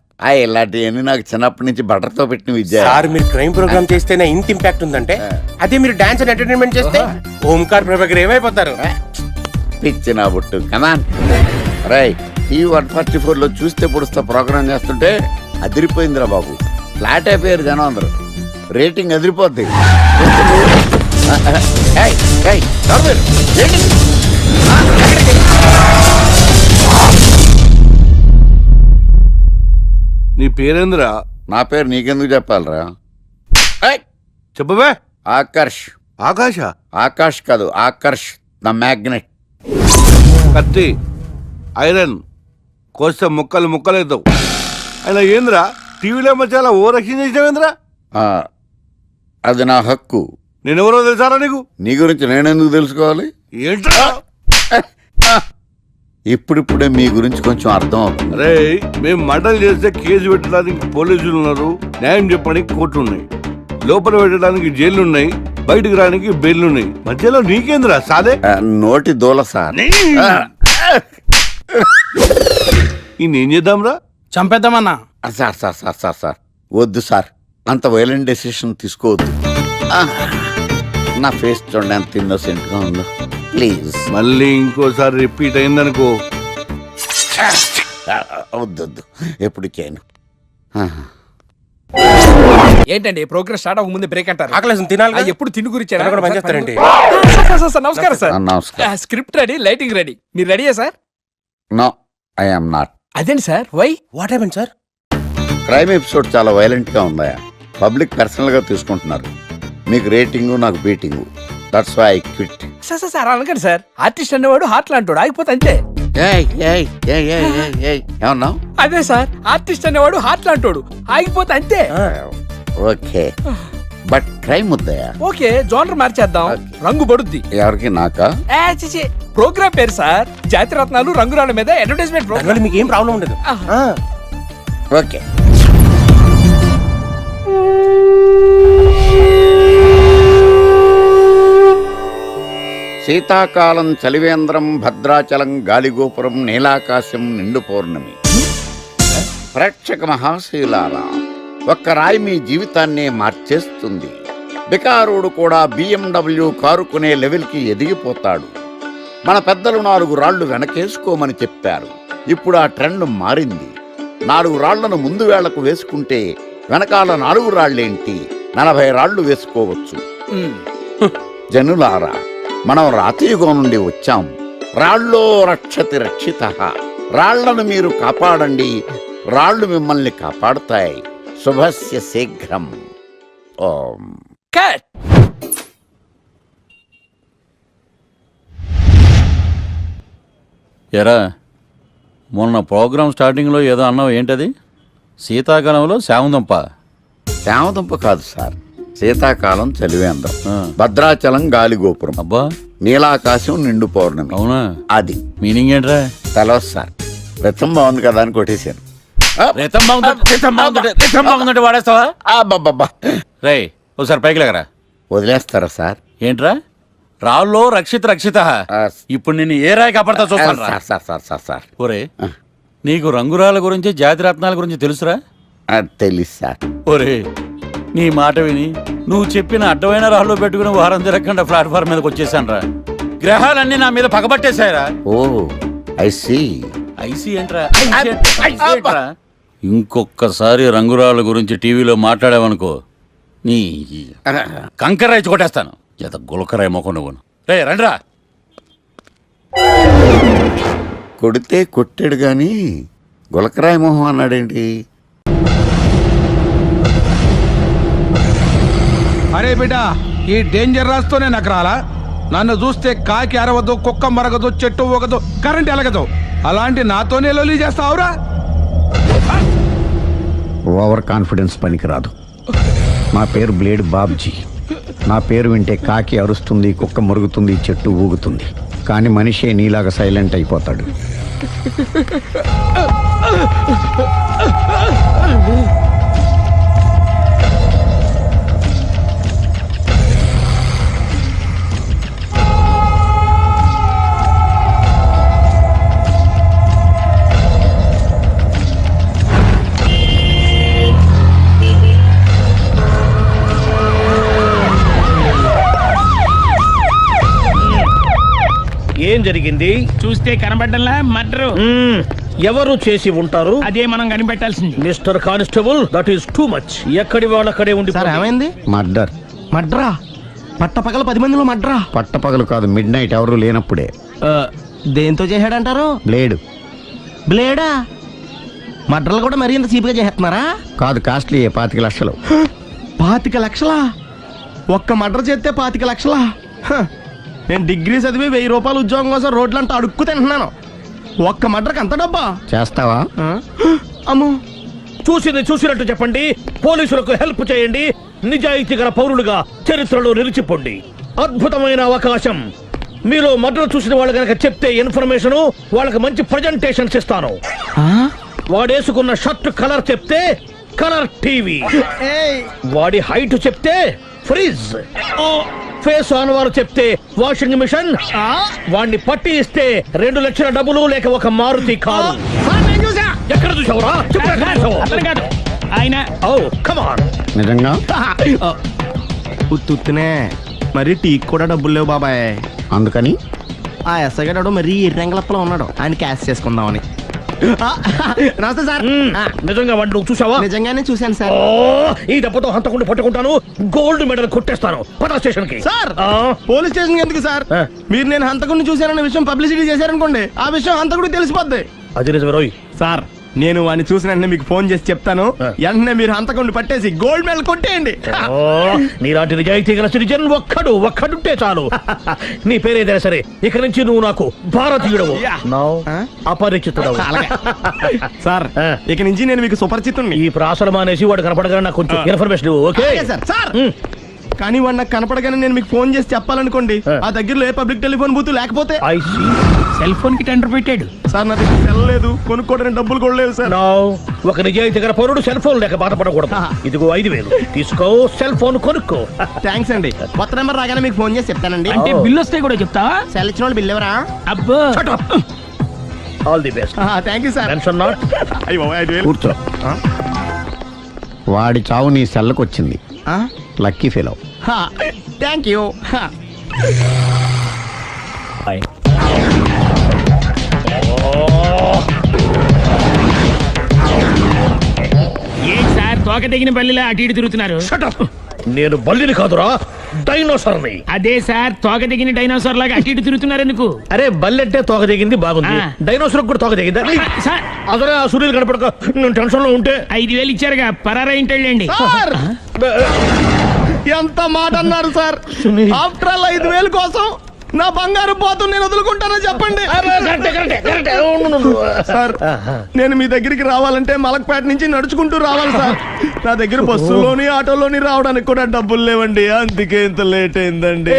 ఇలాంటివన్నీ నాకు చిన్నప్పటి నుంచి బట్టర్తో పెట్టిన విద్య. సార్, మీరు క్రైమ్ ప్రోగ్రామ్ చేస్తేనే ఇంత ఇంపాక్ట్ ఉందంటే, అదే మీరు డాన్స్ అండ్ ఎంటర్టైన్మెంట్ చేస్తే ఓంకార్ ప్రభాకర్ ఏమైపోతారు? పిచ్చి నా బుట్టు. కమాన్ రైట్. ఈ 144 లో చూస్తే పొడుస్తా ప్రోగ్రామ్ చేస్తుంటే అదిరిపోయిందిరా బాబు. ఫ్లాట్ అయిపోయారు జనం అందరూ. రేటింగ్ అదిరిపోద్ది. నీ పేరేంద్రా? నా పేరు నీకెందుకు చెప్పాలరా? చెప్పవే. ఆకర్ష్. ఆకాశ? ఆకాష్ కాదు, ఆకర్ష్ ద మ్యాగ్నెట్. కత్తి, ఐరన్ కోస్తే ముక్కలు ముక్కలేద్దావు. అయినా ఏంద్రా టీవీలో మధ్య ఓ రక్షణ చేసినావేంద్రా? అది నా హక్కు. నేనెవరో తెలుసారా నీకు? నీ గురించి నేనెందుకు తెలుసుకోవాలి? ఏంట్రా? ఇప్పుడిప్పుడే మీ గురించి కొంచెం అర్థం అవుతుంది. అరే, మేము మర్డర్ చేస్తే కేసు పెట్టడానికి పోలీసులు ఉన్నారు, న్యాయం చెప్పడానికి కోర్టులు ఉన్నాయి, లోపల పెట్టడానికి జైలు ఉన్నాయి, బయటకు రానికి బెయిల్ ఉన్నాయి. మధ్యలో నీకేంద్రా సాదే? నోటి దూల సార్. ఏం చేద్దాంరా? చంపేద్దామన్నా. Sir sir sir sir sir వద్దు సార్, అంత వైలెంట్ డెసిషన్ తీసుకోవద్దు. నా ఫేస్ చూడండి ఎంత ఇన్నోసెంట్ గా ఉందో. ప్లీజ్. మళ్ళీ ఇంకోసారి రిపీట్ అయిందనుకో. వద్దొద్దు, ఎప్పుడు చేయను. ఏంటండి ప్రోగ్రెస్ స్టార్ట్ అవ్వక ముందు బ్రేక్ అంటారు? ఆకలేసం తినాలి కదా? ఎప్పుడు తిండి గురించి ఎవరు కూడా పనిచేస్తారండి? నమస్కారం సార్. నమస్కారం. Script ready, lighting ready. మీరు రెడీయా sir? No, I am not. అదేంటి sir, why? What happen sir? Crime episode చాలా వైలెంట్ గా ఉందా? పబ్లిక్ పర్సనల్ గా తీసుకుంటున్నారు. మీకు రేటింగ్, నాకు beating. That's why I quit. Sir sir sir అనకండి సార్. ఆర్టిస్ట్ అనేవాడు హార్ట్ లాంటోడు, ఆగిపోతే అంతే. ఏమన్నా? అదే సార్, ఆర్టిస్ట్ అనేవాడు హార్ట్ లాంటోడు, ఆగిపోతే అంతే. ఓకే, బట్ క్రైమ్ వద్దయా? ఓకే, జోనర్ మార్చేద్దాం. రంగు పడుద్ది. ఎవరికి? నాకా? ప్రోగ్రామ్ పేరు సార్ జాతి రత్నాలు రంగురాళ్ళ మీద అడ్వర్టైజ్మెంట్ ప్రోగ్రామ్. మీకు ఏం ప్రాబ్లం ఉండదు. ఓకే. శీతాకాలం చలివేంద్రం, భద్రాచలం గాలిగోపురం, నీలాకాశం, నిండు పౌర్ణమి. ప్రేక్షక మహాశయులారా, ఒక్క రాయి మీ జీవితాన్నే మార్చేస్తుంది. బికారుడు కూడా BMW కారు కొనే లెవెల్కి ఎదిగిపోతాడు. మన పెద్దలు 4 రాళ్లు వెనకేసుకోమని చెప్పారు. ఇప్పుడు ఆ ట్రెండ్ మారింది. 4 రాళ్లను ముందు వేళ్లకు వేసుకుంటే వెనకాల 4 రాళ్లేంటి, 40 రాళ్లు వేసుకోవచ్చు. జనులారా, మనం రాతియుగం నుండి వచ్చాం. రాళ్ళో రక్షతి రక్షితః. రాళ్లను మీరు కాపాడండి, రాళ్ళు మిమ్మల్ని కాపాడుతాయి. శుభస్య శీఘ్రం. ఓం. కట్. ఎరా, మొన్న ప్రోగ్రామ్ స్టార్టింగ్లో ఏదో అన్నావు, ఏంటది? శీతాకాలంలో శామదుంప. శామదుంప కాదు సార్, శీతాకాలం చలివేంద్రం, భద్రాచలం గాలిగోపురం, అబ్బా, నీలాకాశం, నిండు పౌర్ణమి. అవునా? అది మీనింగ్ ఏంట్రా? తెలవదు సార్. రతం బాగుంది కదా అని కొట్టేశాను. రితం బాగుందంటే వాడేస్తావా? అబ్బబ్బబ్బా. రే, ఒకసారి పైకి లేకరా. వదిలేస్తారా సార్? ఏంట్రా? రాళ్ళో రక్షిత. ఇప్పుడు నిన్ను ఏ రాయి కాపాడతా చూస్తాను. సార్ ఒరే, నీకు రంగురాల గురించి, జాతి రత్నాల గురించి తెలుసురా? తెలుసు సార్. ఒరే, నీ మాట విని నువ్వు చెప్పిన అడ్డమైన రాళ్ళు పెట్టుకుని వారం తిరగకుండా ప్లాట్ఫామ్ మీదకి వచ్చేసాను రా. గ్రహాలన్నీ నా మీద పగబట్టేశాయరా. ఓ, ఐ సీ. ఐసీ ఏంట్రా? ఇంకొకసారి రంగురాళ్ళ గురించి టీవీలో మాట్లాడావనుకో, నీ కంకర్రాయి కొట్టేస్తాను. ఎంత గులకరాయి మొక్క నువ్వు. రే రండ్రా. కొడితే కొట్టాడు గాని గులకరాయి మొహం అన్నాడేంటి? అరే బిడ్డ, ఈ డేంజర్ రాస్తూనే నాకు రాలా? నన్ను చూస్తే కాకి అరవదు, కుక్క మరగదు, చెట్టు ఊగదు, కరెంట్ ఎలగదు. అలాంటి నాతోనే లొల్లి చేస్తావురా? ఓవర్ కాన్ఫిడెన్స్ పనికిరాదు. నా పేరు బ్లేడ్ బాబ్జీ. నా పేరు వింటే కాకి అరుస్తుంది, కుక్క మురుగుతుంది, చెట్టు ఊగుతుంది. కానీ మనిషే నీలాగా సైలెంట్ అయిపోతాడు. ఏం జరిగింది? చూస్తే కనబడ్డంలా మర్డరు. ఎవరు చేసి ఉంటారు? అదే మనం కనిపెట్టాల్సింది. Mister constable, that is too much. ఎక్కడి వాళ్ళక్కడే ఉండి. ఏమైంది? మర్డర్. మడ్రా? పట్టపగల 10 మందిలో మడ్రా? పట్టపగలు కాదు, మిడ్ నైట్ ఎవరు లేనప్పుడే. దేంతో చేశాడంటారు? బ్లేడ్. బ్లేడా? మడ్రలు కూడా మరీ ఇంత చీప్గా చేస్తున్నారా? కాదు, కాస్ట్లీ 25 లక్షలు. 25 లక్షలా? ఒక్క మడ్ర చేస్తే 25 లక్షలా? నేను డిగ్రీ చదివి 1000 రూపాయలు ఉద్యోగం కోసం రోడ్లంతా అడుక్కు తింటున్నాను. ఒక్క మడ్రకు అంత డబ్బా? చేస్తావా? అమ్మో, చూసింది చూసినట్టు చెప్పండి. పోలీసులకు హెల్ప్ చేయండి. నిజాయితీ గల పౌరులుగా చరిత్రలో నిలిచిపోండి. అద్భుతమైన అవకాశం. మీరు మర్డర్ చూసిన వాళ్ళు కనుక చెప్తే ఇన్ఫర్మేషన్, వాళ్ళకి మంచి ప్రజెంటేషన్స్ ఇస్తాను. వాడేసుకున్న షర్ట్ కలర్ చెప్తే కలర్ టీవీ, వాడి హైట్ చెప్తే ఫ్రిజ్, ఫేస్ ఆన్ వారు చెప్తే వాషింగ్ మిషన్, వాడిని పట్టి ఇస్తే 2 లక్షల డబ్బులు లేక ఒక మారుతి కారు. ఎక్కడ చూసావురా? ఆయన నిజంగా ఉత్తునే మరి టీకి కూడా డబ్బులు లేవు బాబాయ్. అందుకని ఆ ఎస్ఐ గారు మరీ ఎర్రంగలప్పలో ఉన్నాడు, ఆయన క్యాష్ చేసుకుందామని. నమస్తే సార్. నిజంగా వాడిని నువ్వు చూసావా? నిజంగానే చూశాను సార్. ఈ దెబ్బతో హంతకుండా పట్టుకుంటాను, గోల్డ్ మెడల్ కొట్టేస్తాను. పద స్టేషన్ కి. సార్ పోలీస్ స్టేషన్ ఎందుకు సార్? మీరు నేను హంతకుడిని చూశానన్న విషయం పబ్లిసిటీ చేశారనుకోండి, ఆ విషయం హంతకుడికి తెలిసిపోద్ది. అది నిజమే రోయ్. సార్ నేను వాడిని చూసిన వెంటనే మీకు ఫోన్ చేసి చెప్తాను. వెంటనే మీరు హంతకుడిని పట్టేసి గోల్డ్ మెడల్ కొట్టేయండి. నీలాంటి నిజాయితీ గల సిటిజన్ ఒక్కడుంటే చాలు. నీ పేరేదైనా సరే, ఇక నుంచి నువ్వు నాకు భారతీయుడవు, అపరిచితుడవు. సార్ ఇక నుంచి నేను మీకు సుపరిచితుణ్ణి. ఈ ప్రాసలు మానేసి వాడు కనపడగానే నాకు కొంచెం ఇన్ఫర్మేషన్ ఇవ్వు, ఓకే? సార్ కానీ వాడు నాకు కనపడగానే నేను మీకు ఫోన్ చేసి చెప్పాలనుకోండి, ఆ దగ్గరలో ఏ పబ్లిక్ టెలిఫోన్ బూత్ లేకపోతే సెల్ ఫోన్ కి టెండర్ పెట్టాడు సార్. నా దగ్గర సెల్ లేదు, కొనుక్కోవడానికి డబ్బులు కూడా లేవు సార్. ఒక నిజాయితీ గల పౌరుడు సెల్ ఫోన్ లేక బాధపడకూడదు. ఇదిగో 5,000 తీసుకో, సెల్ ఫోన్ కొనుక్కో. థ్యాంక్స్ అండి. కొత్త నెంబర్ రాగానే మీకు ఫోన్ చేసి చెప్తానండి. అంటే బిల్ వస్తే కూడా చెప్తావా? సెల్ ఇచ్చిన వాళ్ళు బిల్ ఎవరా? అబ్బో all the best. Thank you sir. Tension not. కూర్చో. వాడి చావు నీ సెల్లకు వచ్చింది. Lucky fellow. Thank you. A sir తోక తెగిన బల్లిలా అటు ఇటు తిరుగుతున్నారు? నేను బల్లిని కాదురా, డైనోసార్ని. అదే సార్ తోక తెగిన డైనోసార్ లాగా అటు ఇటు తిరుగుతున్నారు ఎందుకు? అరే బల్లెట్టే తోక దిగింది బాగుంది, డైనోసార్ కూడా తోక దిగిందా? అదరే ఆ సూర్యులు కనపడక నేను టెన్షన్ లో ఉంటే 5,000 ఇచ్చారుగా, పరారా ఇంటండి. ఎంత మాట అన్నారు సార్? ఆఫ్టర్ ఆల్ 5,000 కోసం నా బంగారు పోతు నేను వదులుకుంటానని చెప్పండి. సార్ నేను మీ దగ్గరికి రావాలంటే మలక్పేట నుంచి నడుచుకుంటూ రావాలి సార్. నా దగ్గర బస్సులోని ఆటోలోని రావడానికి కూడా డబ్బులు లేవండి, అందుకే ఇంత లేట్ అయిందండి.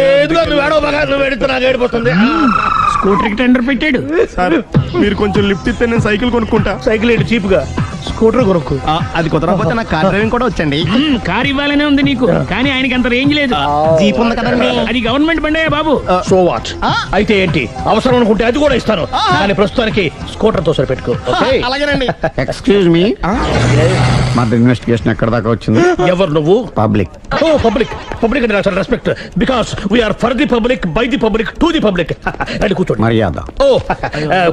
స్కూటర్ కి టెండర్ పెట్టాడు సార్. మీరు కొంచెం లిఫ్ట్ ఇస్తే నేను సైకిల్ కొనుక్కుంటా. సైకిల్ ఏంటి చీప్ గా, స్కూటర్ కొనుక్కు. అది కుదరకపోతే నాకు కార్ డ్రైవింగ్ కూడా వచ్చండి. కార్ ఇవ్వాలనే ఉంది నీకు, కానీ ఆయనకి అంత రేంజ్ లేదు. జీప్ ఉంది కదండి. అది గవర్నమెంట్ బండే బాబు. So what? అయితే ఏంటి, అవసరం అనుకుంటే అది కూడా ఇస్తాను, కానీ ప్రస్తుతానికి స్కూటర్ తో సరిపెట్టుకో. అలాగేనండి. ఎక్స్క్యూజ్ మీ, మా ఇన్వెస్టిగేషన్ ఎక్కడ దాకా వచ్చింది? ఎవరు నువ్వు? పబ్లిక్. ఓ పబ్లిక్. పబ్లిక్ అంటే నాకు respect, because we are for the public, by the public, to the public. అని కూర్చోండి. మర్యాద. ఓ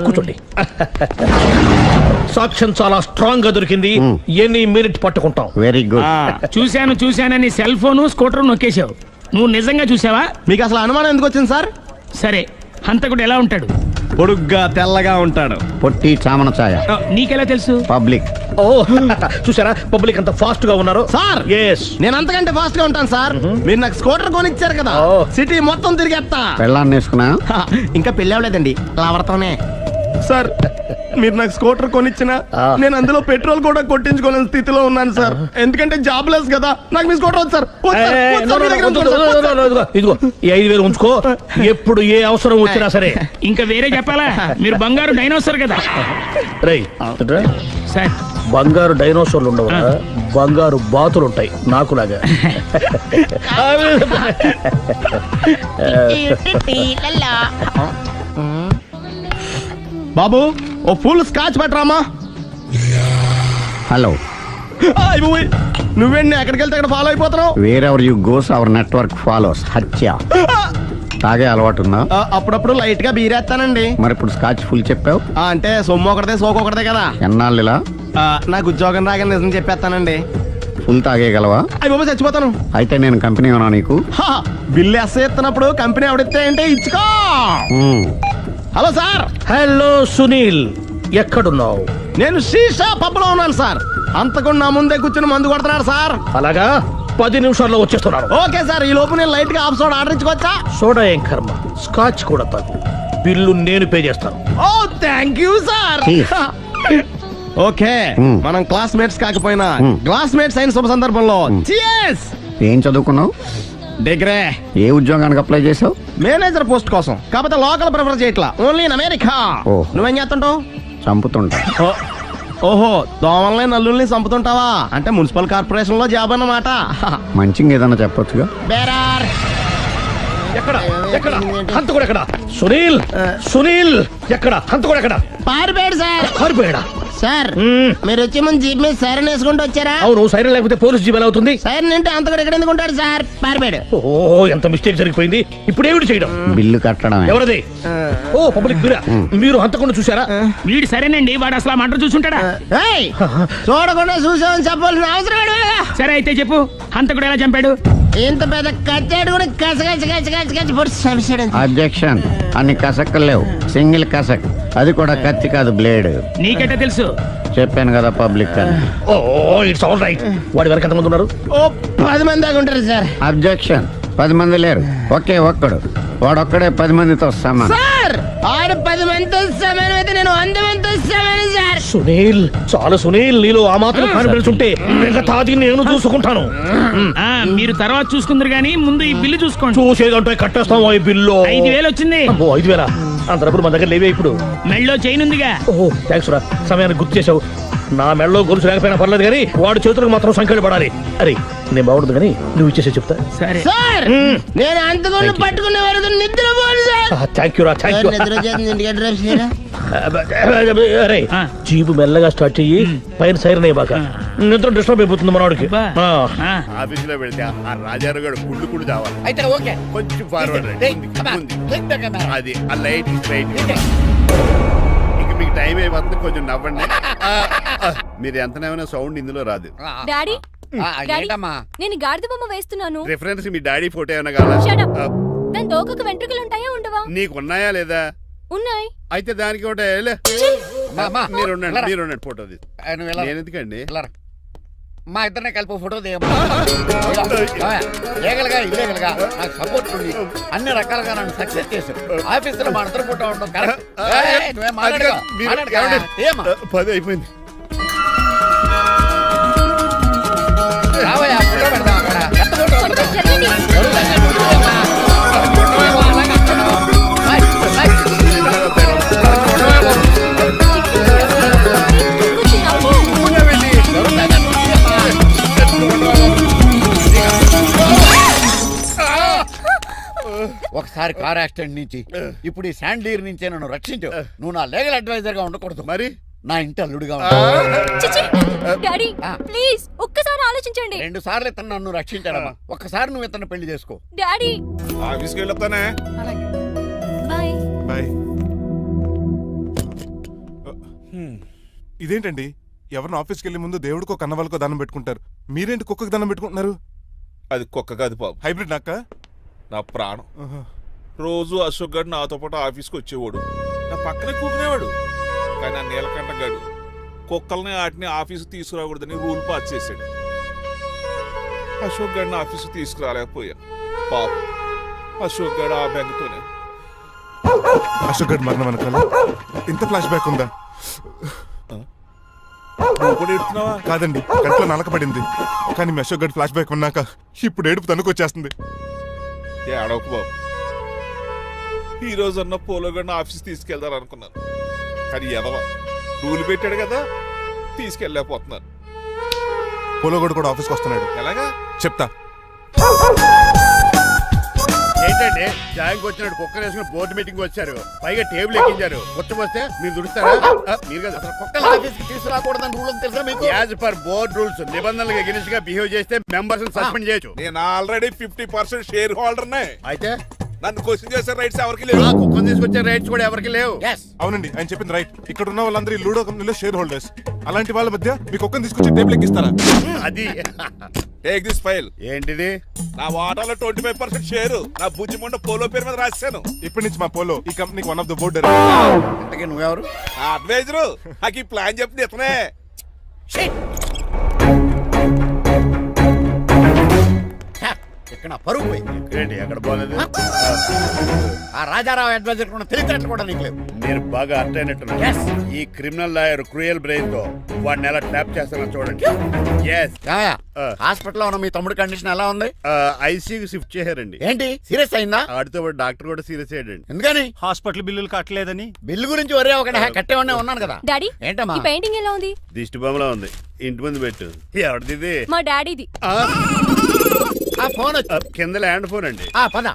కూర్చోండి. సాక్ష్యం చాలా స్ట్రాంగ్ గా దొరికింది, ఎనీ మినిట్ పట్టుకుంటాం. Very good. చూశానని సెల్ ఫోన్ స్కూటర్ నొక్కేశావు. నువ్వు నిజంగా చూసావా? మీకు అసలు అనుమానం ఎందుకు వచ్చింది సార్? సరే, హంతకుడు ఎలా ఉంటాడు? పొడుగ్గా తెల్లగా ఉంటాడు. పొట్టి చామన ఛాయ. నీకెలా తెలుసు? పబ్లిక్. ఓ చూసారా పబ్లిక్ అంత ఫాస్ట్ గా ఉన్నారు సార్. ఎస్, నేను అంతకంటే ఫాస్ట్ గా ఉంటాను సార్. మీరు నాకు స్కూటర్ కొనిచ్చారు కదా, సిటీ మొత్తం తిరిగేస్తా. పెళ్ళాన్ని వేసుకున్నా? ఇంకా పెళ్ళి అవ్వలేదండి, లావర్తోనే. సార్ మీరు నాకు స్కూటర్ కొనిచ్చిన నేను అందులో పెట్రోల్ కూడా కొట్టించుకోలేని స్థితిలో ఉన్నాను సార్. ఎందుకంటే జాబ్ లెస్ కదా, నాకు మీ స్కూటర్ వద్దు సార్. ఇదిగో ఈ 5,000 ఉంచుకో, ఎప్పుడు ఏ అవసరం వచ్చినా సరే. ఇంకా వేరే చెప్పాలా? మీరు బంగారు డైనోసార్ కదా. రేయ్ సార్, బంగారు డైనోసార్లు ఉండవు, బంగారు బాతులు ఉంటాయి నాకులాగా. బాబు ఓ ఫుల్ స్కాచ్ పట్టరామా. హలో. నువ్వేంటి ఎక్కడికి వెళ్తే అక్కడ ఫాలో అయిపోతున్నావు? Wherever you goes our network follows. హత్య. తాగే అలవాటు ఉందా? అప్పుడప్పుడు లైట్ గా బీరేస్తానండి. మరి ఇప్పుడు స్కాచ్ ఫుల్ చెప్పావు అంటే సొమ్ము ఒకటిదే సోకు ఒకటిదే కదా. ఎన్నాళ్ళు ఇలా? నాకు ఉద్యోగం రాగానే నిజం చెప్పేస్తానండి. ఫుల్ తాగేయగలవా? అయ్యి బాబు చచ్చిపోతాను. అయితే నేను కంపెనీ ఉన్నా నీకు? బిల్లు ఎస్ఐ ఇస్తున్నప్పుడు కంపెనీ ఎవడిస్తే అంటే ఇచ్చుకో. Hello sir. హలో సునీల్, ఎక్కడున్నావు? నేను శీషా పబ్ లో ఉన్నాను సార్. అంతకుండా నా ముందే కూర్చుని మందు కొడుతున్నారు సార్. అలాగా, 10 నిమిషాల్లో వచ్చేస్తున్నారు. Okay sir. ఈ లోపు నేను లైట్ గా హాఫ్ సోడా ఆర్డర్ ఇచ్చుకోవచ్చా? సోడా ఏం కర్మ, స్కాచ్ కూడా తాగు. బిల్లు నేను పే చేస్తాను. ఓ థ్యాంక్ యూ సార్. ఓకే, మనం క్లాస్మేట్స్ కాకపోయినా క్లాస్మేట్స్ అయిన శుభ సందర్భంలో చియర్స్. ఏం చదువుకున్నావు? డిగ్రీ. ఏ ఉద్యోగానికి అప్లై చేసావు? మేనేజర్ పోస్ట్ కోసం. కాకపోతే లోకల్ ప్రిఫర్ చేయట్లా, ఓన్లీ ఇన్ అమెరికా. నువ్వేం చేస్తుంటావు? చంపుతుంటా. ఓహో, దోమల్ని నల్లుల్ని చంపుతుంటావా? అంటే మున్సిపల్ కార్పొరేషన్ లో జాబ్ అన్నమాట. మంచిగా ఏదన్నా చెప్పొచ్చుగా. బేరార్. ఎక్కడ ఎక్కడ హంతకుడు ఎక్కడ? సునీల్, సునీల్ ఎక్కడ? హంతకుడు ఎక్కడ? పారిపోయాడు సార్. పారిపోయాడా? సార్ మీరు వచ్చే ముందు జీప్ మీద సైరన్ వేసుకుంటూ వచ్చారా? అవును, సైరన్ లేకపోతే పోలీస్ జీప్ ఎలా అవుతుంది? సైరన్ అంటే అంత కూడా ఎక్కడ ఎందుకు ఉంటాడు సార్? పారిపోయాడు. ఓ ఎంత మిస్టేక్ జరిగిపోయింది. ఇప్పుడు ఏమిటి చేయడం? బిల్లు కట్టడమే. ఎవరది? ఓ పబ్లిక్ మీరు హంతకుండా చూసారా? వీడు సరేనండి, వాడు అసలు ఆ మంట చూసుంటాడా? ఏయ్, చూడకుండా చూసామని చెప్పాల్సిన అవసరం ఏంటి? సరే అయితే చెప్పు, హంతకుడు ఎలా చంపాడు? ఇంత పెద్ద కచ్చాడు కూడా కచ్చ పొడి చంపేశాడు. అబ్జెక్షన్. అన్ని కసక్కలు లేవు, సింగిల్ కసక్. అది కూడా కత్తి కాదు, బ్లేడ్. నీకెట్టా తెలుసు? చెప్పాను కదా పబ్లిక్ అని. Oh it's all right. వాడి వెనక ఎంతమంది ఉన్నారు? ఓ 10 మంది దాకా ఉంటారు సార్. అబ్జెక్షన్. 10 మంది లేరు, ఒకే ఒక్కడు. వాడొక్కడే 10 మందితో సమానం. సార్ ఆడు 10 మందితో సమానం అయితే నేను 100 మందితో సమానం సార్. సునీల్, చాలా సునీల్, నీలో ఆ మాత్రం కాన్ఫిడెన్స్ ఉంటే మిగతాది నేను చూసుకుంటాను. మీరు తర్వాత చూసుకుందరు గానీ ముందు ఈ బిల్లు చూసుకోండి. చూసేదంటే కట్టేస్తాం ఈ బిల్లు. 5,000 వచ్చింది. 5,000 అంత డబ్బులు మన దగ్గర లేవే ఇప్పుడు. మెళ్ళో చైన్ ఉందిగా. ఓహో థ్యాంక్స్ రా, సమయానికి గుర్తు చేసావు. నా మెడలో గొలుసు లేకపోయినా పర్లేదు కానీ వాడి చేతులకు మాత్రం సంఖ్యలు పడాలి. అరే నేను బాగుంటుంది కానీ నువ్వు ఇచ్చేసే చెప్తా. సరే సార్ నేను అంతకుండా పట్టుకునే వరకు నిద్రపోను సార్. థ్యాంక్ యూ రా, థ్యాంక్ యూ. నిద్ర చేస్తుంది ఇంటికి డ్రైవ్ చేయరా? అరే జీపు మెల్లగా స్టార్ట్ చెయ్యి, పైన సైరన్ అయ్యాక నిద్ర డిస్టర్బ్ అయిపోతుంది మనవాడికి. ఆఫీసులో పెడితే ఆ రాజారు గారు కుళ్ళు కుళ్ళు చావాలి. అయితే ఓకే, కొంచెం ఫార్వర్డ్ అది ఆ లైట్ స్ట్రైట్. ఇక మీకు టైం అయిపోతుంది, కొంచెం నవ్వండి. మీరు ఎంతనేమైనా సౌండ్ ఇందులో రాదు. డాడీ ఏంటమ్మా? నేను గాడిద బొమ్మ వేస్తున్నాను. రిఫరెన్స్ మీ డాడీ ఫోటో ఏమైనా కావాలా? దాని తోకకు వెంట్రుకలు ఉంటాయా ఉండవా? నీకు ఉన్నాయా లేదా? ఉన్నాయి. అయితే దానికి ఒకటే మీరు ఉండండి ఫోటో నేను ఎందుకండి. మా ఇద్దరినే కలిపి ఫోటో దిగమ్మా. లీగల్గా ఇల్లీగల్గా నాకు సపోర్ట్ ఉంది, అన్ని రకాలుగా నన్ను సక్సెస్ చేశారు. ఆఫీసులో మా ఇద్దరు ఫోటో ఉండడం కరెక్ట్. పది అయిపోయింది. రావయ్యా, ఫోటో పెడదాం అక్కడ. ఎంత ఫోటో ఒకసారి కార్ యాక్సిడెంట్ నుంచి ఇప్పుడు ఈ శాండ్లీర్ నుంచే నన్ను రక్షించు. నువ్వు నా లీగల్ అడ్వైజర్ గా ఉండకూడదు, మరి నా ఇంటి అల్లుడుగా డాడీ ప్లీజ్ ఒక్కసారి ఆలోచించండి. 2 సార్లు ఇతను నన్ను రక్షించాడమ్మా, ఒక్కసారి నువ్వు ఇతను పెళ్లి చేసుకో. డాడీ ఆఫీస్కి వెళ్ళొస్తానే. బాయ్. బాయ్. ఇదేంటండి, ఎవరిని ఆఫీస్కి వెళ్ళే ముందు దేవుడికో కన్నవాళ్ళకో దండం పెట్టుకుంటారు, మీరేంటి కుక్కకి దండం పెట్టుకుంటున్నారు? అది కుక్క కాదు బాబు, హైబ్రిడ్ నక్క. నా ప్రాణం. రోజు అశోక్ గడు నాతో పాటు ఆఫీస్కి వచ్చేవాడు, నా పక్కనే కూకునేవాడు. కానీ ఆ నీలకంఠ గడు కుక్కల్ని వాటిని ఆఫీసు తీసుకురాకూడదని రూల్ పాస్ చేశాడు. అశోక్ గడిని ఆఫీసు తీసుకురాలేకపోయా. పాప అశోక్ గడు ఆ బెంగతోనే. అశోక్ గడ్ మరణం వెనకాల ఇంత ఫ్లాష్ బ్యాక్ ఉందా? కాదండి, కడుపులో నలకబడింది. కానీ మీ అశోక్ గడ్ ఫ్లాష్ బ్యాక్ ఉన్నాక ఇప్పుడు ఏడుపు తనుకొచ్చేస్తుంది. ఏడవకు బాబు, ఈ రోజన్న పోలో గడిని ఆఫీస్ తీసుకెళ్దాను అనుకున్నాను, కానీ ఎదవ రూల్ పెట్టాడు కదా, తీసుకెళ్ళలేకపోతున్నాను. పోలోగోడు కూడా ఆఫీస్కి వస్తున్నాడు. ఎలాగా చెప్తా. ఏంటంటే జాయింగ్ వచ్చినట్టు కుక్కర్ వేసుకుని బోర్డు మీటింగ్ వచ్చారు, పైగా టేబుల్ ఎక్కించారు. వస్తే మీరు దుడుస్తారా? మీరు కదా కుక్కలు ఆఫీస్కి తీసుకురాకూడదని రూల్ తెలుసా మీకు? యాజ్ పర్ బోర్డ్ రూల్స్ నిబంధనలకు ఎగనిస్ట్ గా బిహేవ్ చేస్తే మెంబర్స్ సస్పెండ్ చేయొచ్చు. నేను ఆల్రెడీ 50% షేర్ హోల్డర్నే. అయితే నన్ను క్వశ్చన్ చేసే రైట్స్ ఎవరికి లేవు. కుక్కను తీసుకొచ్చే రైట్స్ కూడా ఎవరికి లేవు. అవునండి, ఆయన చెప్పింది రైట్. ఇక్కడ ఉన్న వాళ్ళందరూ లూడో కంపెనీలో షేర్ హోల్డర్స్. అలాంటి వాళ్ళ మధ్య మీ కుక్కను తీసుకొచ్చి టేబుల్ ఎక్కిస్తారా? అది టేక్ దిస్ ఫైల్. ఏంటిది? నా వాటాలో 25% షేరు నా బుజ్జిమండ పోలో పేరు మీద రాశాను. ఇప్పటి నుంచి మా పోలో ఈ కంపెనీకి వన్ ఆఫ్ ద బోర్డు. ఇంతకీ నువ్వెవరు? అడ్వైజరు. నాకు ఈ ప్లాన్ చెప్పింది ఇతనే. ఇక్కడ పరుగు పోయి ఏంటి ఎక్కడ పోలేదు? ఆ రాజారావు అడ్వైజర్ కూడా తెలిసినట్లు కూడా నీకు లేవు. మీరు బాగా అర్థ అయినట్టున్నారు. ఈ క్రిమినల్ లాయర్ క్రూయల్ బ్రెయిన్ తో వాడిని ఎలా ట్యాప్ చేస్తానో చూడండి. హాస్పిటల్లో ఉన్న మీ తమ్ముడి కండిషన్ ఎలా ఉంది? ఐసీయూకి షిఫ్ట్ చేశారండి. ఏంటి సీరియస్ అయిందా? ఆడితో పాటు డాక్టర్ కూడా సీరియస్ అయ్యాడండి. ఎందుకని? హాస్పిటల్ బిల్లులు కట్టలేదని. బిల్లు గురించి ఒరే ఒకటి కట్టేవాడినే ఉన్నాను కదా. డాడీ ఏంటమ్మా ఈ పెయింటింగ్ ఎలా ఉంది? దిష్టి బొమ్మలా ఉంది, ఇంటి ముందు పెట్టు. ఎవరిది? మా డాడీది. ఆ ఫోన్ కింద ల్యాండ్ ఫోన్ అండి. పద.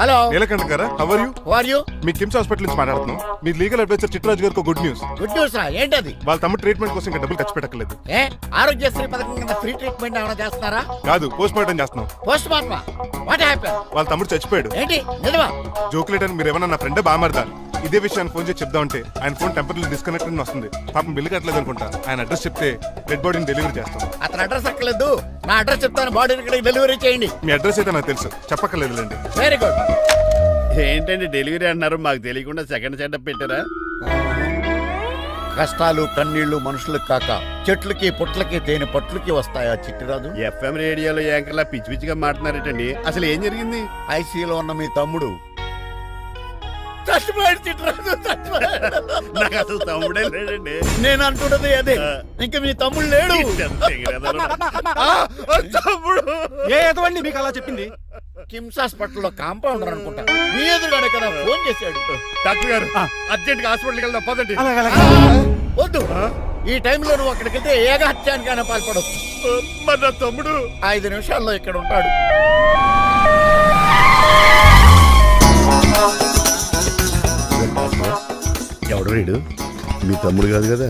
హలో నీలకంఠ గారా how are you are you మీ కిమ్స్ హాస్పిటల్ నుంచి మాట్లాడుతున్నాం మీ లీగల్ అడ్వైజర్ చిట్రాజు గారికి గుడ్ న్యూస్. గుడ్ న్యూస్ రా, ఏంటది? వాళ్ళ తమ్ముడు ట్రీట్మెంట్ కోసం ఇంకా డబ్బులు ఖర్చు పెట్టక్కర్లేదు. ఏ ఆరోగ్యశ్రీ పథకం కింద ఫ్రీ ట్రీట్మెంట్ ఏమైనా చేస్తున్నారా? కాదు, పోస్ట్ మార్టం చేస్తున్నాం. పోస్ట్ మార్టమా? What happen? వాళ్ళ తమ్ముడు చచ్చిపోయాడు. ఏంటి నిజమా? జోకులేట్ అని మీరు ఏమన్నా నా ఫ్రెండ్ బామర్దా ఇదే విషయాన్ని ఫోన్ చేసి చెప్దామంటే ఆయన ఫోన్ టెంపరీ డిస్కనెక్ట్ అని వస్తుంది. పాపం బిల్లు కట్టలేదు అనుకుంటా. ఆయన అడ్రస్ చెప్తే డెడ్ బాడీని డెలివరీ చేస్తాం. అతను అడ్రస్ అక్కర్లేదు, నా అడ్రస్ చెప్తాను, బాడీని ఇక్కడికి డెలివరీ చేయండి. మీ అడ్రస్ అయితే నాకు తెలుసు, చెప్పక్కర్లేదులేండి. Very good. ఏంటండి డెలివరీ అన్నారు, మాకు తెలియకుండా సెకండ్ సెటప్ పెట్టారా? కష్టాలు కన్నీళ్లు మనుషులకు కాక చెట్లకి పుట్లకి తేనె పట్లకి వస్తాయా చిట్టిరాజు? ఎఫ్ఎం రేడియోలో యాంకర్లా పిచ్చి పిచ్చిగా మాట్లాడారేటండి. అసలు ఏం జరిగింది? ఐసీలో ఉన్న మీ తమ్ముడు చచ్చిపోయాడు చిట్టిరాజు, చచ్చిపోయాడు. నాకు అసలు తమ్ముడే లేడండి. నేను అంటున్నది అదే, ఇంకా మీ తమ్ముడు లేడు. తమ్ముడు ఏ ఎదవండి మీకు అలా చెప్పింది? కిమ్స్ హాస్పిటల్లో కాంపౌండర్ అనుకుంటా, మీ ఎదురుగానే కదా ఫోన్ చేశాడు. డాక్టర్ గారు అర్జెంట్ గా హాస్పిటల్కి వెళ్దాం పదండి. వద్దు, ఈ టైంలో నువ్వు అక్కడికి వెళ్తే ఏకహత్యానికైనా పాల్పడవచ్చు. మరి నా తమ్ముడు 5 నిమిషాల్లో ఇక్కడ ఉంటాడు. ఎవడు రీడు? మీ తమ్ముడు కాదు కదా?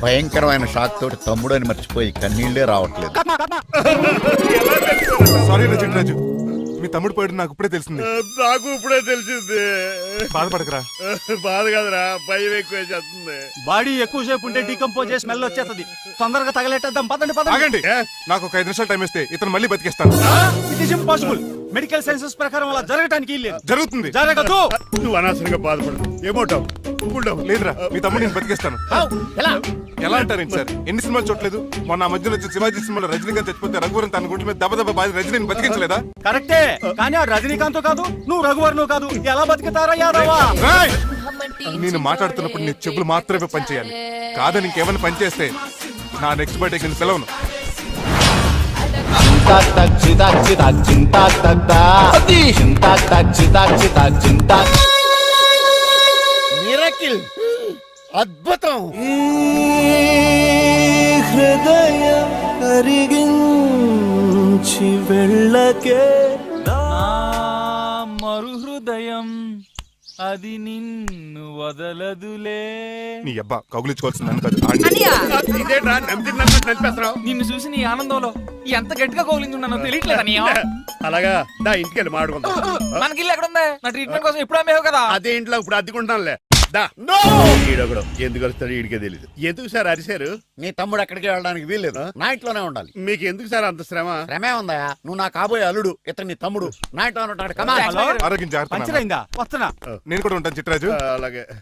భయంకరమైన షాక్ తోటి తమ్ముడు అని మర్చిపోయి కన్నీళ్లే రావట్లేదు. సారీ రా చిట్రాజు, మీ తమ్ముడు పోయాడు నాకు ఇప్పుడే తెలిసింది. నాకు ఇప్పుడే తెలిసింది. బాధపడకరా. బాధ కాదురా, భయం ఎక్కువ చేస్తుంది. బాడీ ఎక్కువసేపు ఉంటే డీకంపోజ్ చేసి స్మెల్ వచ్చేస్తుంది. తొందరగా తగలెట్టేద్దాం, పదండి పదండి. ఆగండి, నాకు ఒక 5 నిమిషాలు టైం ఇస్తే ఇతను మళ్ళీ బతికేస్తాను. It is impossible. Medical sciences ప్రకారం అలా జరగటానికి లేదు. జరుగుతుంది. జరగదు. నువ్వు అనవసరంగా బాధపడదు. ఏమోటావు? లేదురా, మీ తమ్ముడు నేను బతికేస్తాను. ఎలా అంటారేంటి సార్? ఎన్ని సినిమాలు చూడలేదు? మొన్న మధ్యలో వచ్చి శివాజీ సినిమాలో రజనీకాంత్ చచ్చిపోతే రఘువరన్ తన గుండె మీద దెబ్బ బాధ రజనీని బతికించలేదా? కరెక్టే, కానీ ఆ రజనీకాంత్ కాదు, నువ్వు రఘువర్ను కాదు. ఎలా బతుకుతారా యాదవా? నేను మాట్లాడుతున్నప్పుడు నీ చెప్పులు మాత్రమే పనిచేయాలి. కాదని ఇంకేమైనా పనిచేస్తే నా నెక్స్ట్ బర్త్డే కింద పిలవను. మిరకిల్, అద్భుతం. హృదయం కరిగించి వెళ్ళకే మరు హృదయం అది నిన్ను వదలదులే. నీ అబ్బా కౌగులించుకోవాల్సిందని కాదు. ఇదేంట్రా నడిపేస్తున్నావు? నిన్ను చూసి నీ ఆనందంలో ఎంత గట్టిగా కౌగిలించున్నానో తెలియట్లేదా? అలాగా దా ఇంటికి వెళ్ళి మాడుకుందాం. మనకి ఇల్లు ఎక్కడుంది? నా ట్రీట్మెంట్ కోసం ఎప్పుడు అమ్మేవు కదా. అదే ఇంట్లో ఇప్పుడు అద్దెకుంటానులే. ఈడొకడు ఎందుకు వస్తాడు ఈడికే తెలీదు. ఎందుకు సార్ అరిశారు? నీ తమ్ముడు ఎక్కడికి వెళ్ళడానికి వీల్లేదు, నా ఇంట్లోనే ఉండాలి. మీకు ఎందుకు సార్ అంత శ్రమ? శ్రమే ఉందా? నువ్వు నా కాబోయే అల్లుడు, ఇతను నీ తమ్ముడు, నా ఇంట్లోనే ఉంటాడు. కమా. ఆరోగ్యం జాగ్రత్త. పంచరైందా? వస్తున్నా. నేను కూడా ఉంటాను చిట్రాజు. అలాగే.